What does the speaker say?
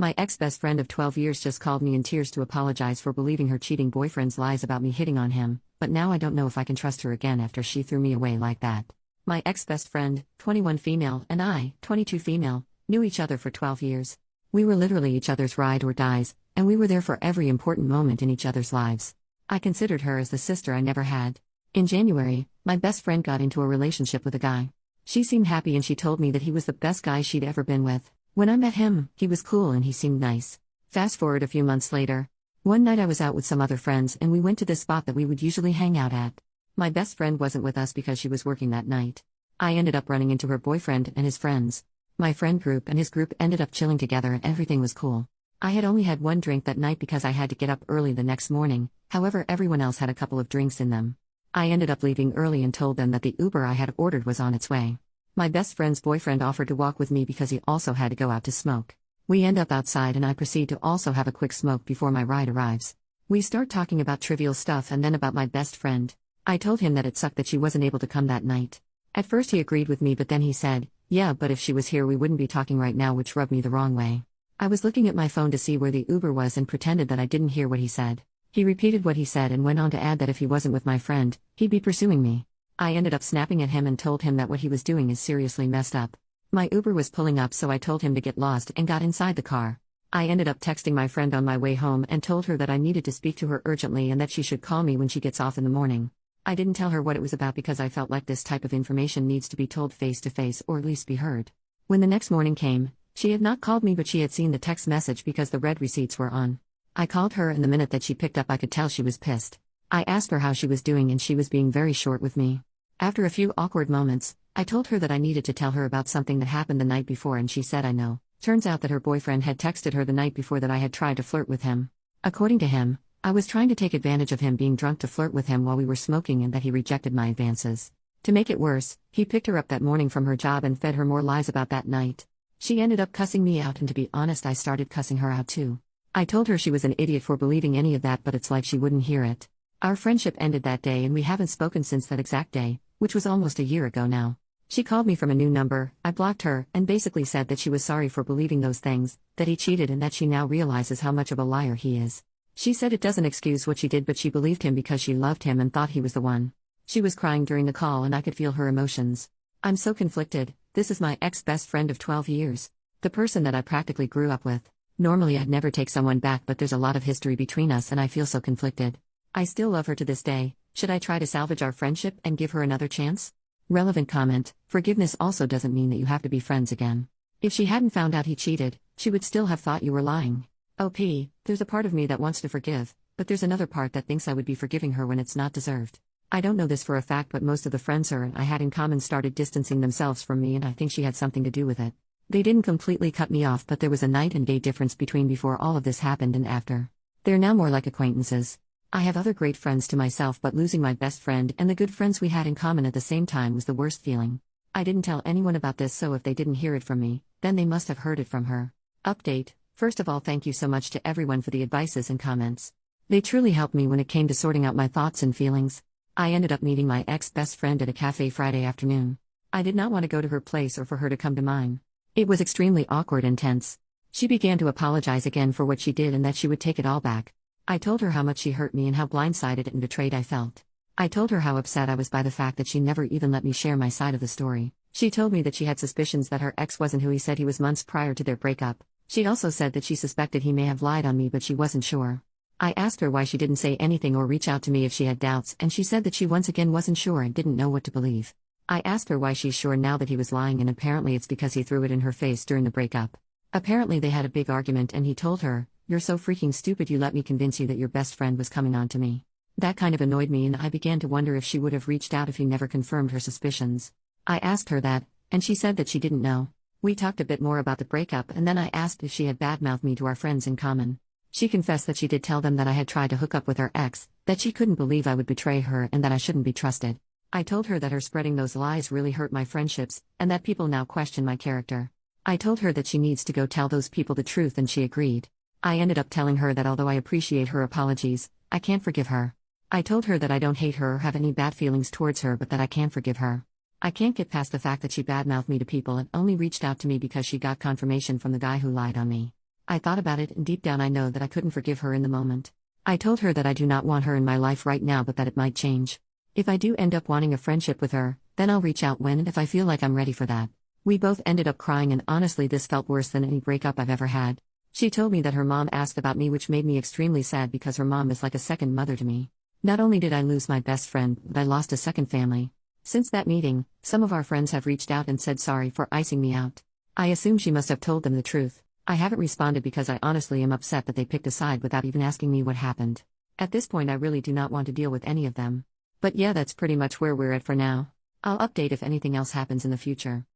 My ex-best friend of 12 years just called me in tears to apologize for believing her cheating boyfriend's lies about me hitting on him, but now I don't know if I can trust her again after she threw me away like that. My ex-best friend, 21 female, and I, 22 female, knew each other for 12 years. We were literally each other's ride or dies, and we were there for every important moment in each other's lives. I considered her as the sister I never had. In January, my best friend got into a relationship with a guy. She seemed happy and she told me that he was the best guy she'd ever been with. When I met him, he was cool and he seemed nice. Fast forward a few months later. One night I was out with some other friends and we went to this spot that we would usually hang out at. My best friend wasn't with us because she was working that night. I ended up running into her boyfriend and his friends. My friend group and his group ended up chilling together and everything was cool. I had only had one drink that night because I had to get up early the next morning, however everyone else had a couple of drinks in them. I ended up leaving early and told them that the Uber I had ordered was on its way. My best friend's boyfriend offered to walk with me because he also had to go out to smoke. We end up outside and I proceed to also have a quick smoke before my ride arrives. We start talking about trivial stuff and then about my best friend. I told him that it sucked that she wasn't able to come that night. At first he agreed with me but then he said, yeah, but if she was here we wouldn't be talking right now, which rubbed me the wrong way. I was looking at my phone to see where the Uber was and pretended that I didn't hear what he said. He repeated what he said and went on to add that if he wasn't with my friend, he'd be pursuing me. I ended up snapping at him and told him that what he was doing is seriously messed up. My Uber was pulling up so I told him to get lost and got inside the car. I ended up texting my friend on my way home and told her that I needed to speak to her urgently and that she should call me when she gets off in the morning. I didn't tell her what it was about because I felt like this type of information needs to be told face to face or at least be heard. When the next morning came, she had not called me but she had seen the text message because the red receipts were on. I called her and the minute that she picked up I could tell she was pissed. I asked her how she was doing and she was being very short with me. After a few awkward moments, I told her that I needed to tell her about something that happened the night before and she said I know. Turns out that her boyfriend had texted her the night before that I had tried to flirt with him. According to him, I was trying to take advantage of him being drunk to flirt with him while we were smoking and that he rejected my advances. To make it worse, he picked her up that morning from her job and fed her more lies about that night. She ended up cussing me out and to be honest I started cussing her out too. I told her she was an idiot for believing any of that but it's like she wouldn't hear it. Our friendship ended that day and we haven't spoken since that exact day, which was almost a year ago now. She called me from a new number, I blocked her, and basically said that she was sorry for believing those things, that he cheated and that she now realizes how much of a liar he is. She said it doesn't excuse what she did but she believed him because she loved him and thought he was the one. She was crying during the call and I could feel her emotions. I'm so conflicted. This is my ex-best friend of 12 years. The person that I practically grew up with. Normally I'd never take someone back but there's a lot of history between us and I feel so conflicted. I still love her to this day. Should I try to salvage our friendship and give her another chance? Relevant comment: forgiveness also doesn't mean that you have to be friends again. If she hadn't found out he cheated, she would still have thought you were lying. There's a part of me that wants to forgive, but there's another part that thinks I would be forgiving her when it's not deserved. I don't know this for a fact but most of the friends her and I had in common started distancing themselves from me and I think she had something to do with it. They didn't completely cut me off but there was a night and day difference between before all of this happened and after. They're now more like acquaintances. I have other great friends to myself but losing my best friend and the good friends we had in common at the same time was the worst feeling. I didn't tell anyone about this so if they didn't hear it from me, then they must have heard it from her. Update: first of all thank you so much to everyone for the advices and comments. They truly helped me when it came to sorting out my thoughts and feelings. I ended up meeting my ex-best friend at a cafe Friday afternoon. I did not want to go to her place or for her to come to mine. It was extremely awkward and tense. She began to apologize again for what she did and that she would take it all back. I told her how much she hurt me and how blindsided and betrayed I felt. I told her how upset I was by the fact that she never even let me share my side of the story. She told me that she had suspicions that her ex wasn't who he said he was months prior to their breakup. She also said that she suspected he may have lied on me but she wasn't sure. I asked her why she didn't say anything or reach out to me if she had doubts and she said that she once again wasn't sure and didn't know what to believe. I asked her why she's sure now that he was lying and apparently it's because he threw it in her face during the breakup. Apparently they had a big argument and he told her, "You're so freaking stupid you let me convince you that your best friend was coming on to me." That kind of annoyed me and I began to wonder if she would have reached out if he never confirmed her suspicions. I asked her that, and she said that she didn't know. We talked a bit more about the breakup and then I asked if she had badmouthed me to our friends in common. She confessed that she did tell them that I had tried to hook up with her ex, that she couldn't believe I would betray her and that I shouldn't be trusted. I told her that her spreading those lies really hurt my friendships, and that people now question my character. I told her that she needs to go tell those people the truth and she agreed. I ended up telling her that although I appreciate her apologies, I can't forgive her. I told her that I don't hate her or have any bad feelings towards her but that I can forgive her. I can't get past the fact that she badmouthed me to people and only reached out to me because she got confirmation from the guy who lied on me. I thought about it, and deep down I know that I couldn't forgive her in the moment. I told her that I do not want her in my life right now, but that it might change. If I do end up wanting a friendship with her, then I'll reach out when and if I feel like I'm ready for that. We both ended up crying, and honestly this felt worse than any breakup I've ever had. She told me that her mom asked about me, which made me extremely sad because her mom is like a second mother to me. Not only did I lose my best friend, but I lost a second family. Since that meeting, some of our friends have reached out and said sorry for icing me out. I assume she must have told them the truth. I haven't responded because I honestly am upset that they picked a side without even asking me what happened. At this point I really do not want to deal with any of them. But yeah, that's pretty much where we're at for now. I'll update if anything else happens in the future.